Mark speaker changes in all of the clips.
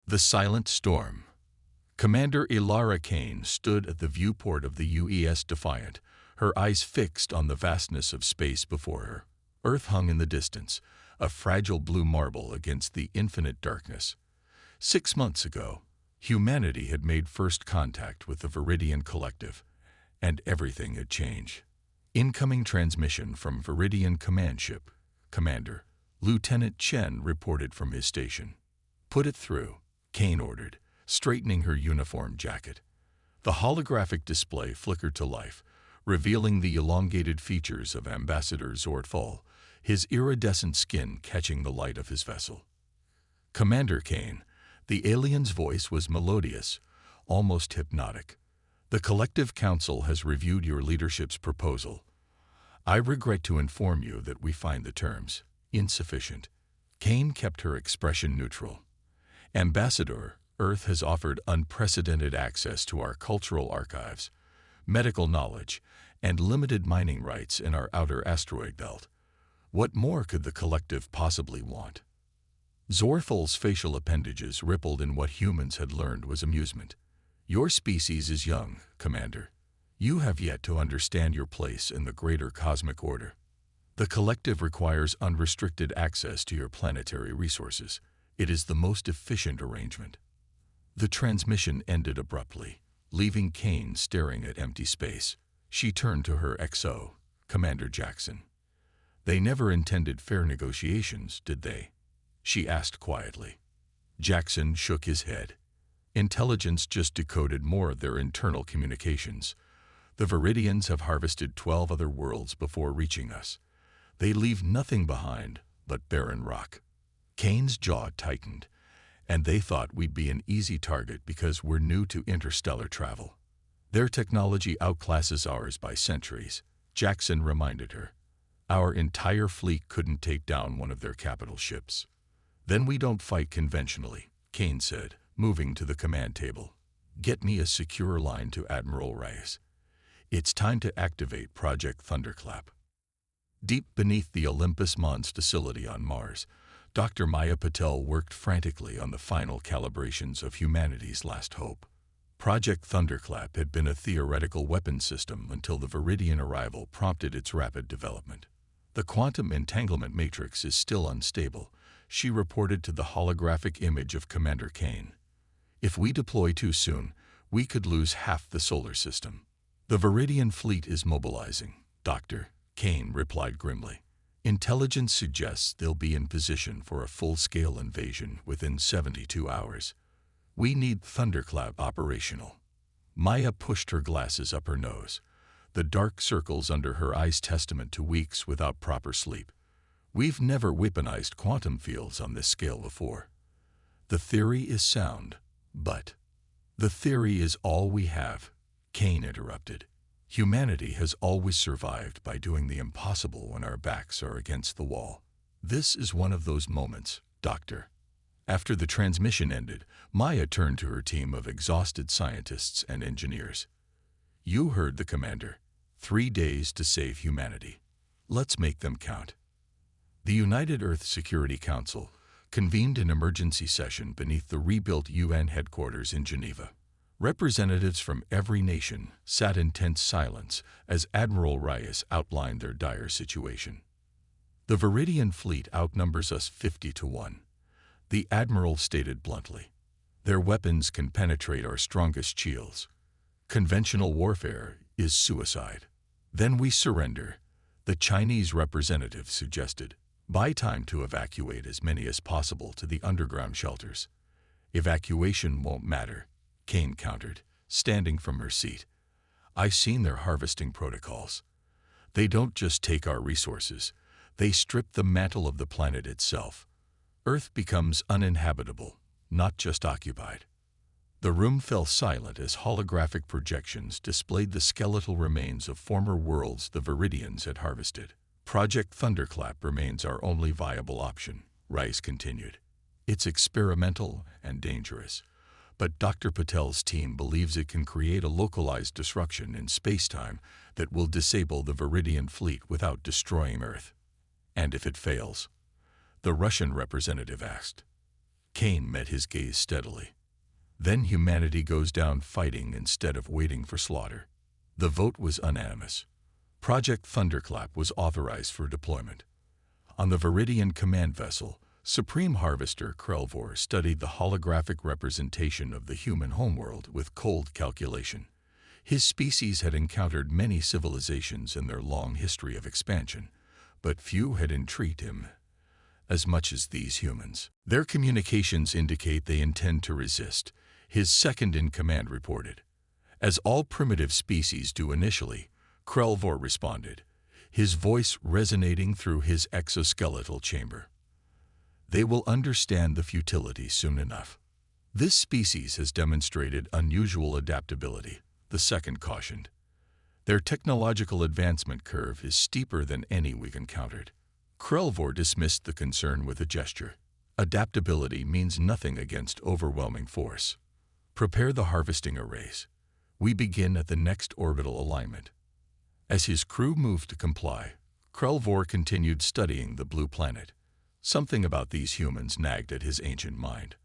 Speaker 1: The Silent Storm. Commander Ilara Kane stood at the viewport of the UES Defiant, her eyes fixed on the vastness of space before her. Earth hung in the distance, a fragile blue marble against the infinite darkness. 6 months ago, humanity had made first contact with the Viridian Collective, and everything had changed. Incoming transmission from Viridian Command Ship. Commander, Lieutenant Chen reported from his station. "Put it through," Kane ordered, straightening her uniform jacket. The holographic display flickered to life, revealing the elongated features of Ambassador Zortfall, his iridescent skin catching the light of his vessel. "Commander Kane," the alien's voice was melodious, almost hypnotic. "The Collective Council has reviewed your leadership's proposal. I regret to inform you that we find the terms insufficient." Kane kept her expression neutral. "Ambassador, Earth has offered unprecedented access to our cultural archives, medical knowledge, and limited mining rights in our outer asteroid belt. What more could the Collective possibly want?" Zorfal's facial appendages rippled in what humans had learned was amusement. "Your species is young, Commander. You have yet to understand your place in the greater cosmic order. The Collective requires unrestricted access to your planetary resources. It is the most efficient arrangement." The transmission ended abruptly, leaving Kane staring at empty space. She turned to her XO, Commander Jackson. "They never intended fair negotiations, did they?" she asked quietly. Jackson shook his head. "Intelligence just decoded more of their internal communications. The Viridians have harvested 12 other worlds before reaching us. They leave nothing behind but barren rock." Kane's jaw tightened, "and they thought we'd be an easy target because we're new to interstellar travel. Their technology outclasses ours by centuries," Jackson reminded her. "Our entire fleet couldn't take down one of their capital ships." "Then we don't fight conventionally," Kane said, moving to the command table. "Get me a secure line to Admiral Reyes. It's time to activate Project Thunderclap." Deep beneath the Olympus Mons facility on Mars, Dr. Maya Patel worked frantically on the final calibrations of humanity's last hope. Project Thunderclap had been a theoretical weapon system until the Viridian arrival prompted its rapid development. "The quantum entanglement matrix is still unstable," she reported to the holographic image of Commander Kane. "If we deploy too soon, we could lose half the solar system." "The Viridian fleet is mobilizing, Doctor," Kane replied grimly. "Intelligence suggests they'll be in position for a full-scale invasion within 72 hours. We need Thunderclap operational." Maya pushed her glasses up her nose, the dark circles under her eyes testament to weeks without proper sleep. "We've never weaponized quantum fields on this scale before." "The theory is sound, but—" "The theory is all we have," Kane interrupted. "Humanity has always survived by doing the impossible when our backs are against the wall. This is one of those moments, Doctor." After the transmission ended, Maya turned to her team of exhausted scientists and engineers. "You heard the Commander. 3 days to save humanity. Let's make them count." The United Earth Security Council convened an emergency session beneath the rebuilt UN headquarters in Geneva. Representatives from every nation sat in tense silence as Admiral Reyes outlined their dire situation. "The Viridian fleet outnumbers us 50 to 1. The Admiral stated bluntly. "Their weapons can penetrate our strongest shields. Conventional warfare is suicide." "Then we surrender," the Chinese representative suggested. "Buy time to evacuate as many as possible to the underground shelters." "Evacuation won't matter," Kane countered, standing from her seat. "I've seen their harvesting protocols. They don't just take our resources, they strip the mantle of the planet itself. Earth becomes uninhabitable, not just occupied." The room fell silent as holographic projections displayed the skeletal remains of former worlds the Viridians had harvested. "Project Thunderclap remains our only viable option," Rice continued. "It's experimental and dangerous, but Dr. Patel's team believes it can create a localized disruption in space-time that will disable the Viridian fleet without destroying Earth." "And if it fails?" the Russian representative asked. Kane met his gaze steadily. Then humanity goes down fighting instead of waiting for slaughter. The vote was unanimous. Project Thunderclap was authorized for deployment. On the Viridian command vessel, Supreme Harvester Krelvor studied the holographic representation of the human homeworld with cold calculation. His species had encountered many civilizations in their long history of expansion, but few had intrigued him as much as these humans. Their communications indicate they intend to resist, his second-in-command reported. As all primitive species do initially, Krelvor responded, his voice resonating through his exoskeletal chamber. They will understand the futility soon enough. This species has demonstrated unusual adaptability, the second cautioned. Their technological advancement curve is steeper than any we've encountered. Krelvor dismissed the concern with a gesture. Adaptability means nothing against overwhelming force. Prepare the harvesting arrays. We begin at the next orbital alignment. As his crew moved to comply, Krelvor continued studying the blue planet. Something about these humans nagged at his ancient mind.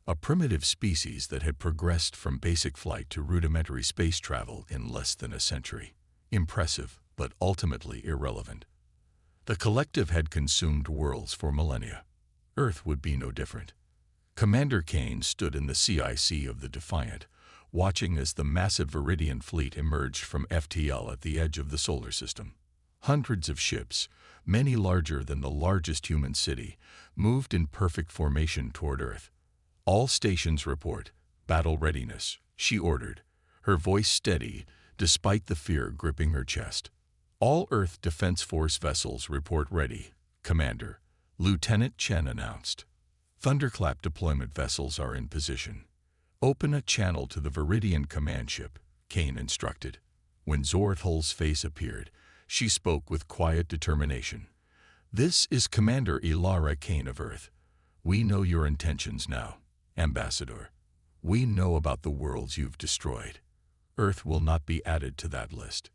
Speaker 1: A primitive species that had progressed from basic flight to rudimentary space travel in less than a century. Impressive, but ultimately irrelevant. The collective had consumed worlds for millennia. Earth would be no different. Commander Kane stood in the CIC of the Defiant, watching as the massive Viridian fleet emerged from FTL at the edge of the solar system. Hundreds of ships, many larger than the largest human city, moved in perfect formation toward Earth. All stations report battle readiness, she ordered, her voice steady despite the fear gripping her chest. All Earth Defense Force vessels report ready, Commander, Lieutenant Chen announced. Thunderclap deployment vessels are in position. Open a channel to the Viridian command ship, Kane instructed. When Zorthol's face appeared, she spoke with quiet determination. This is Commander Ilara Kane of Earth. We know your intentions now, Ambassador. We know about the worlds you've destroyed. Earth will not be added to that list.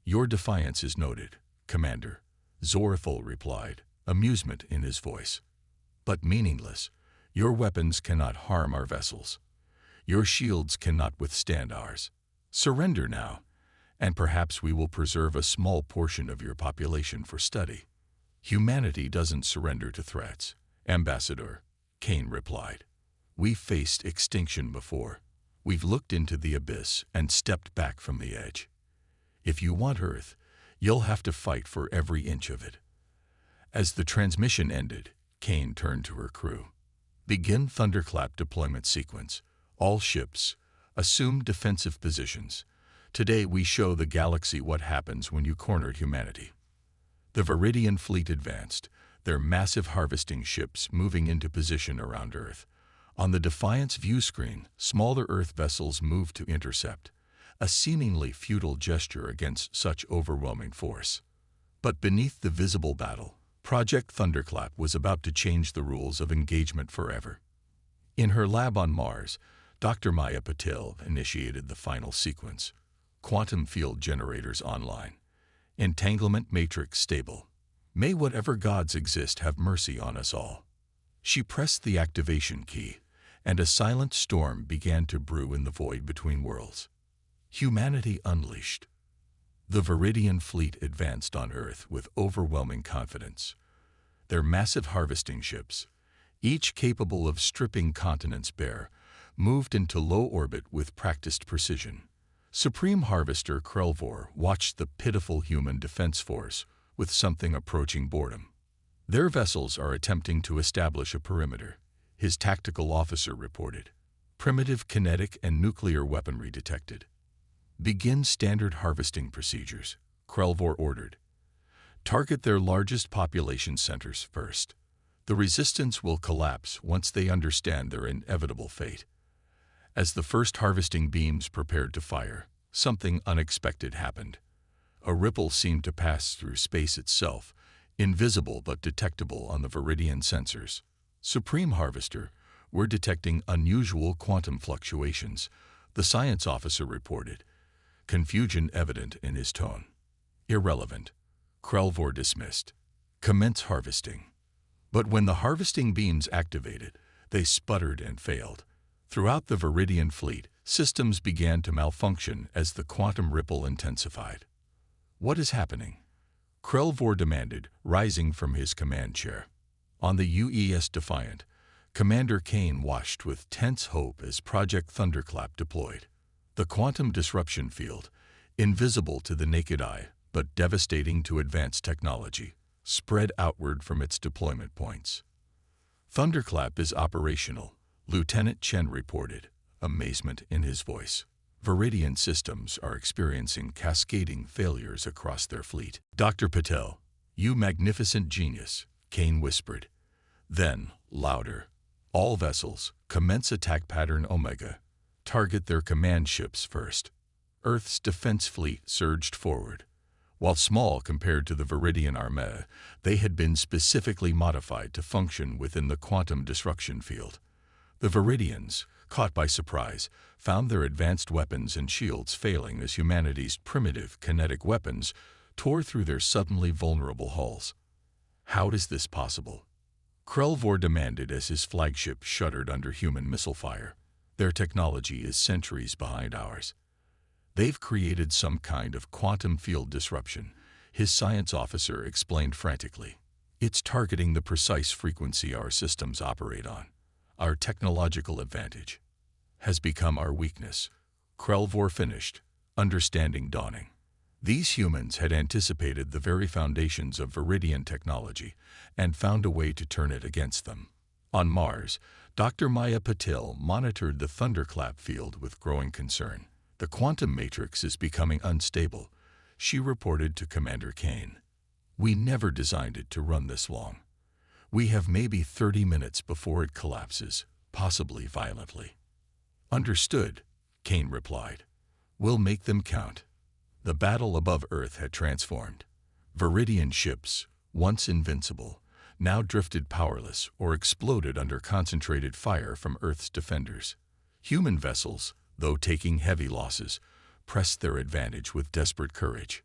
Speaker 1: Your defiance is noted, Commander, Zorthol replied, amusement in his voice. But meaningless. Your weapons cannot harm our vessels. Your shields cannot withstand ours. Surrender now, and perhaps we will preserve a small portion of your population for study. Humanity doesn't surrender to threats, Ambassador, Kane replied. We've faced extinction before. We've looked into the abyss and stepped back from the edge. If you want Earth, you'll have to fight for every inch of it. As the transmission ended, Kane turned to her crew. Begin Thunderclap deployment sequence. All ships, assume defensive positions. Today we show the galaxy what happens when you cornered humanity. The Viridian fleet advanced, their massive harvesting ships moving into position around Earth. On the Defiant's view screen, smaller Earth vessels moved to intercept, a seemingly futile gesture against such overwhelming force. But beneath the visible battle, Project Thunderclap was about to change the rules of engagement forever. In her lab on Mars, Dr. Maya Patel initiated the final sequence. Quantum field generators online. Entanglement matrix stable. May whatever gods exist have mercy on us all. She pressed the activation key, and a silent storm began to brew in the void between worlds. Humanity unleashed. The Viridian fleet advanced on Earth with overwhelming confidence. Their massive harvesting ships, each capable of stripping continents bare, moved into low orbit with practiced precision. Supreme Harvester Krelvor watched the pitiful human defense force with something approaching boredom. Their vessels are attempting to establish a perimeter, his tactical officer reported. Primitive kinetic and nuclear weaponry detected. Begin standard harvesting procedures, Krelvor ordered. Target their largest population centers first. The resistance will collapse once they understand their inevitable fate. As the first harvesting beams prepared to fire, something unexpected happened. A ripple seemed to pass through space itself, invisible but detectable on the Viridian sensors. Supreme Harvester, we're detecting unusual quantum fluctuations, the science officer reported, confusion evident in his tone. Irrelevant. Krelvor dismissed. Commence harvesting. But when the harvesting beams activated, They sputtered and failed. Throughout the Viridian fleet, systems began to malfunction as the quantum ripple intensified. "What is happening?" Krelvor demanded, rising from his command chair. On the UES Defiant, Commander Kane watched with tense hope as Project Thunderclap deployed. The quantum disruption field, invisible to the naked eye but devastating to advanced technology, spread outward from its deployment points. "Thunderclap is operational," Lieutenant Chen reported, amazement in his voice. "Viridian systems are experiencing cascading failures across their fleet." "Dr. Patel, you magnificent genius," Kane whispered. Then, louder, "All vessels, commence attack pattern Omega. Target their command ships first." Earth's defense fleet surged forward. While small compared to the Viridian armada, they had been specifically modified to function within the quantum disruption field. The Viridians, caught by surprise, found their advanced weapons and shields failing as humanity's primitive kinetic weapons tore through their suddenly vulnerable hulls. "How is this possible?" Krelvor demanded as his flagship shuddered under human missile fire. "Their technology is centuries behind ours. They've created some kind of quantum field disruption," his science officer explained frantically. "It's targeting the precise frequency our systems operate on. Our technological advantage has become our weakness," Krelvor finished, understanding dawning. These humans had anticipated the very foundations of Viridian technology and found a way to turn it against them. On Mars, Dr. Maya Patel monitored the thunderclap field with growing concern. "The quantum matrix is becoming unstable," she reported to Commander Kane. "We never designed it to run this long. We have maybe 30 minutes before it collapses, possibly violently." "Understood," Kane replied. "We'll make them count." The battle above Earth had transformed. Viridian ships, once invincible, now drifted powerless or exploded under concentrated fire from Earth's defenders. Human vessels, though taking heavy losses, pressed their advantage with desperate courage.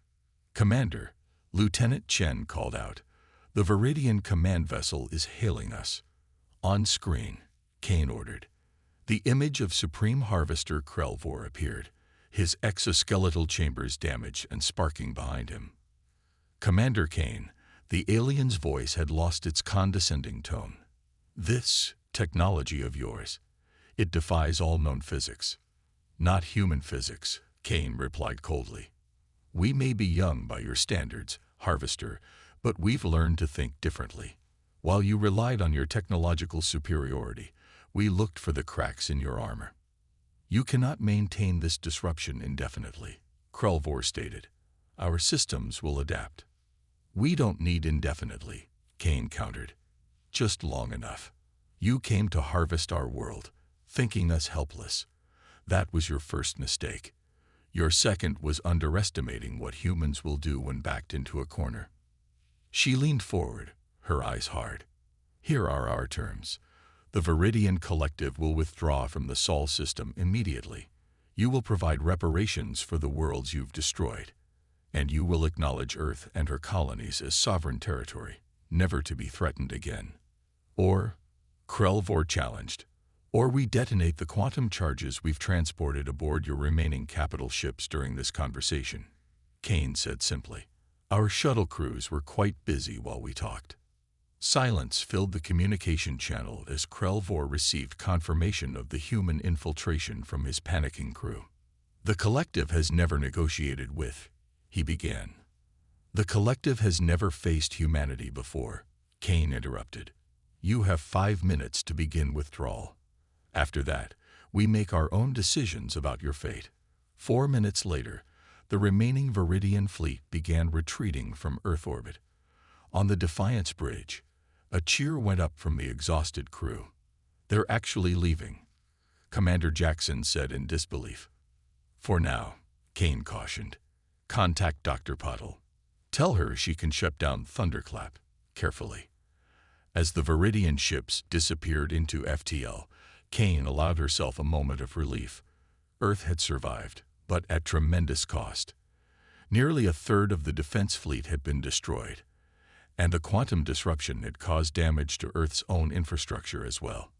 Speaker 1: "Commander," Lieutenant Chen called out, "the Viridian command vessel is hailing us." On screen, Kane ordered. The image of Supreme Harvester Krelvor appeared, his exoskeletal chambers damaged and sparking behind him. "Commander Kane," the alien's voice had lost its condescending tone. "This technology of yours, it defies all known physics." "Not human physics," Kane replied coldly. "We may be young by your standards, Harvester, but we've learned to think differently. While you relied on your technological superiority, we looked for the cracks in your armor." "You cannot maintain this disruption indefinitely," Krelvor stated. "Our systems will adapt." "We don't need indefinitely," Kane countered. "Just long enough. You came to harvest our world, thinking us helpless. That was your first mistake. Your second was underestimating what humans will do when backed into a corner." She leaned forward, her eyes hard. "Here are our terms. The Viridian Collective will withdraw from the Sol system immediately. You will provide reparations for the worlds you've destroyed. And you will acknowledge Earth and her colonies as sovereign territory, never to be threatened again. Or," Krelvor challenged, "or we detonate the quantum charges we've transported aboard your remaining capital ships during this conversation." Kane said simply. "Our shuttle crews were quite busy while we talked." Silence filled the communication channel as Krelvor received confirmation of the human infiltration from his panicking crew. "The Collective has never negotiated with," he began. "The Collective has never faced humanity before," Kane interrupted. "You have 5 minutes to begin withdrawal. After that, we make our own decisions about your fate." 4 minutes later, the remaining Viridian fleet began retreating from Earth orbit. On the Defiance Bridge, a cheer went up from the exhausted crew. "They're actually leaving," Commander Jackson said in disbelief. "For now," Kane cautioned. "Contact Dr. Patel. Tell her she can shut down Thunderclap carefully." As the Viridian ships disappeared into FTL, Kane allowed herself a moment of relief. Earth had survived, but at tremendous cost. Nearly a third of the defense fleet had been destroyed, and the quantum disruption had caused damage to Earth's own infrastructure as well.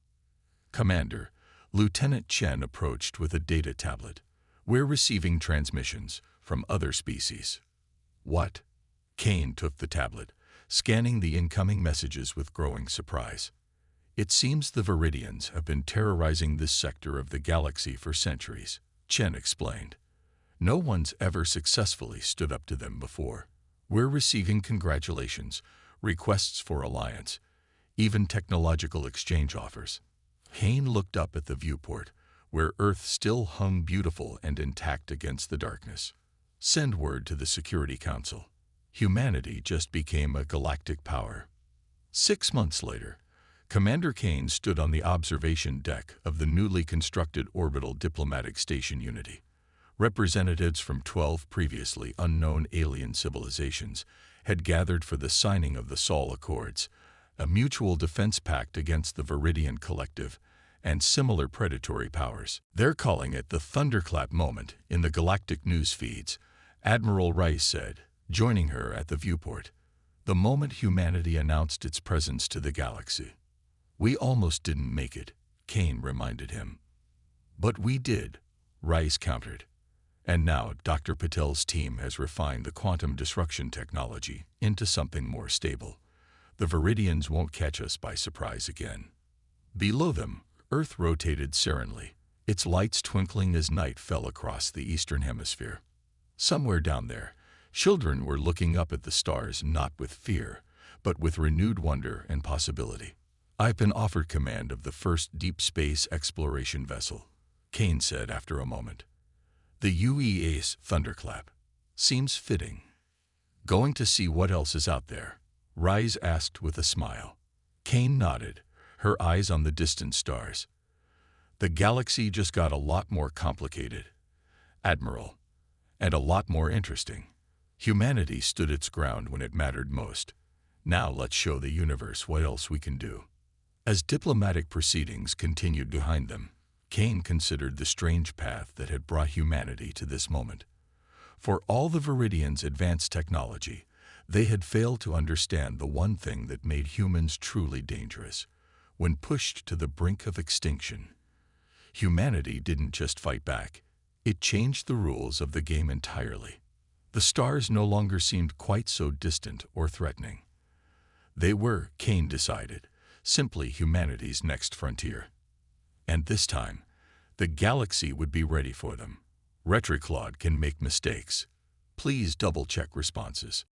Speaker 1: Commander, Lieutenant Chen approached with a data tablet. We're receiving transmissions from other species. What? Kane took the tablet, scanning the incoming messages with growing surprise. It seems the Viridians have been terrorizing this sector of the galaxy for centuries, Chen explained. No one's ever successfully stood up to them before. We're receiving congratulations, requests for alliance, even technological exchange offers. Kane looked up at the viewport, where Earth still hung beautiful and intact against the darkness. Send word to the Security Council. Humanity just became a galactic power. 6 months later, Commander Kane stood on the observation deck of the newly constructed orbital diplomatic station Unity. Representatives from 12 previously unknown alien civilizations had gathered for the signing of the Sol Accords, a mutual defense pact against the Viridian Collective and similar predatory powers. They're calling it the thunderclap moment in the galactic news feeds, Admiral Rice said, joining her at the viewport. The moment humanity announced its presence to the galaxy. We almost didn't make it, Kane reminded him. But we did, Rice countered. And now Dr. Patel's team has refined the quantum disruption technology into something more stable. The Viridians won't catch us by surprise again. Below them, Earth rotated serenely, its lights twinkling as night fell across the eastern hemisphere. Somewhere down there, children were looking up at the stars not with fear, but with renewed wonder and possibility. I've been offered command of the first deep space exploration vessel, Kane said after a moment. The UEDS Thunderclap. Seems fitting. Going to see what else is out there? Rice asked with a smile. Kane nodded, her eyes on the distant stars. The galaxy just got a lot more complicated, Admiral, and a lot more interesting. Humanity stood its ground when it mattered most. Now let's show the universe what else we can do. As diplomatic proceedings continued behind them, Kane considered the strange path that had brought humanity to this moment. For all the Viridians' advanced technology, they had failed to understand the one thing that made humans truly dangerous. When pushed to the brink of extinction, humanity didn't just fight back. It changed the rules of the game entirely. The stars no longer seemed quite so distant or threatening. They were, Kane decided, simply humanity's next frontier. And this time, the galaxy would be ready for them. Retriclaude can make mistakes. Please double-check responses.